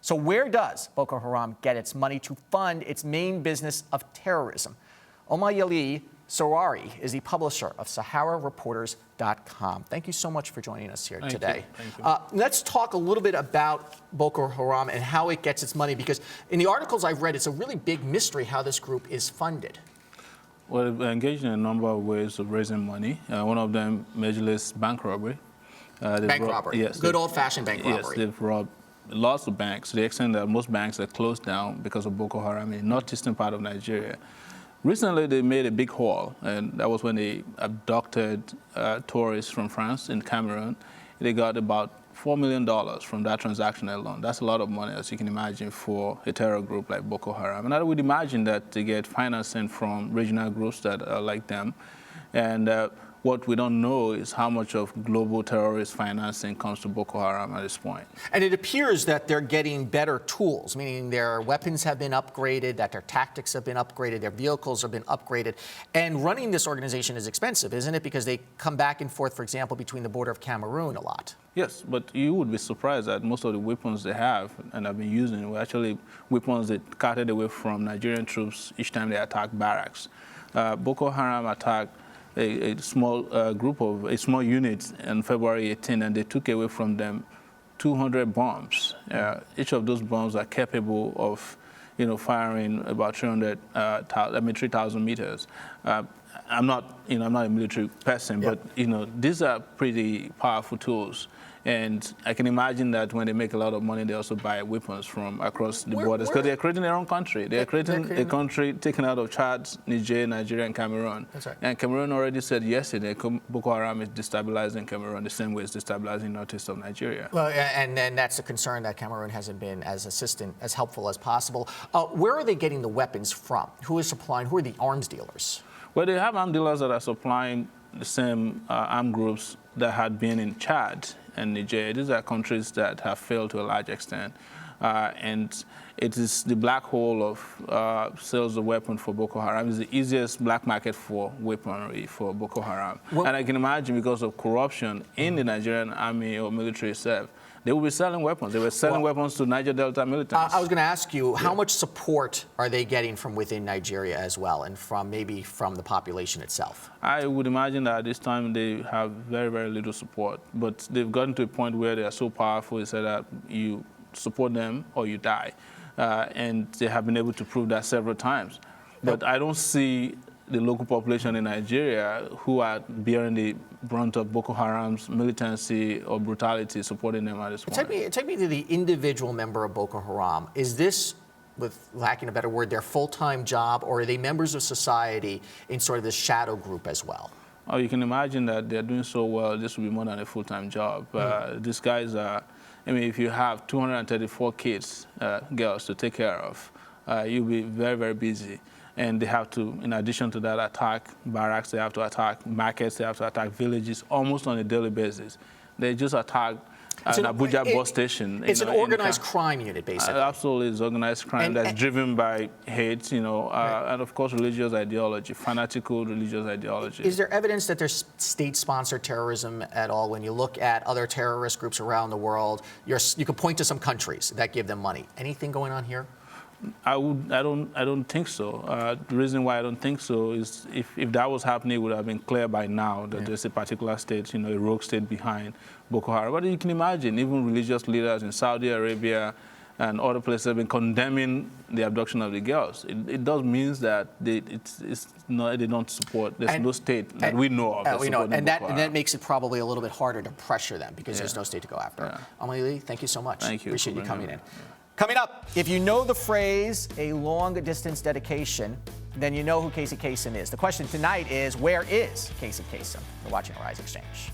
So where does Boko Haram get its money to fund its main business of terrorism? Omoloye Sowore is the publisher of SaharaReporters.com. Thank you so much for joining us here today. Thank you. Let's talk a little bit about Boko Haram and how it gets its money, because in the articles I've read, it's a really big mystery how this group is funded. Well, we're engaged in a number of ways of raising money. One of them, majorless bank robbery. Bank robbery? Yes. Good old-fashioned bank robbery. Yes, they've robbed lots of banks to the extent that most banks are closed down because of Boko Haram in the northeastern part of Nigeria. Recently, they made a big haul, and that was when they abducted tourists from France in Cameroon. They got about $4 million from that transaction alone. That's a lot of money, as you can imagine, for a terror group like Boko Haram. And I would imagine that they get financing from regional groups that are like them. And what we don't know is how much of global terrorist financing comes to Boko Haram at this point. And it appears that they're getting better tools, meaning their weapons have been upgraded, that their tactics have been upgraded, their vehicles have been upgraded. And running this organization is expensive, isn't it? Because they come back and forth, for example, between the border of Cameroon a lot. Yes, but you would be surprised that most of the weapons they have and have been using were actually weapons they carted away from Nigerian troops each time they attacked barracks. Boko Haram attacked a small a small unit on February 18, and they took away from them 200 bombs. Each of those bombs are capable of, firing about 3,000 meters. I'm not a military person, but these are pretty powerful tools. And I can imagine that when they make a lot of money, they also buy weapons from across the borders, because they're creating their own country. They're creating a country taken out of Chad, Niger, Nigeria, and Cameroon. That's right. And Cameroon already said yesterday Boko Haram is destabilizing Cameroon the same way it's destabilizing northeast of Nigeria. Well, and then that's a concern that Cameroon hasn't been as helpful as possible. Where are they getting the weapons from? Who is supplying? Who are the arms dealers? Well, they have arms dealers that are supplying the same armed groups that had been in Chad and Niger. These are countries that have failed to a large extent. And it is the black hole of sales of weapons for Boko Haram. It's the easiest black market for weaponry for Boko Haram. Well, and I can imagine, because of corruption in the Nigerian army or military itself, they will be selling weapons. They were selling weapons to Niger Delta militants. I was going to ask you, how much support are they getting from within Nigeria as well, and maybe from the population itself? I would imagine that at this time they have very, very little support. But they've gotten to a point where they are so powerful, they say that you support them or you die. And they have been able to prove that several times. But I don't see the local population in Nigeria who are bearing the brunt of Boko Haram's militancy or brutality supporting them at this point. Take me to the individual member of Boko Haram. Is this, with lacking a better word, their full-time job, or are they members of society in sort of this shadow group as well? Oh, you can imagine that they're doing so well, this will be more than a full-time job. These guys are, if you have 234 kids, girls to take care of, you'll be very, very busy. And they have to, in addition to that, attack barracks, they have to attack markets, they have to attack villages almost on a daily basis. They just attacked an Abuja bus station. It's an organized crime unit, basically. Absolutely, it's organized crime that's driven by hate, and of course religious ideology, fanatical religious ideology. Is there evidence that there's state-sponsored terrorism at all? When you look at other terrorist groups around the world, you can point to some countries that give them money. Anything going on here? I don't think so. The reason why I don't think so is if that was happening, it would have been clear by now that there's a particular state, a rogue state behind Boko Haram. But you can imagine, even religious leaders in Saudi Arabia and other places have been condemning the abduction of the girls. It does mean that they don't support. There's no state that we know of. And that makes it probably a little bit harder to pressure them, because there's no state to go after. Omoloye, thank you so much. Thank you. Appreciate you coming in. Coming up, if you know the phrase, a long-distance dedication, then you know who Casey Kasem is. The question tonight is, where is Casey Kasem? You're watching Rise Exchange.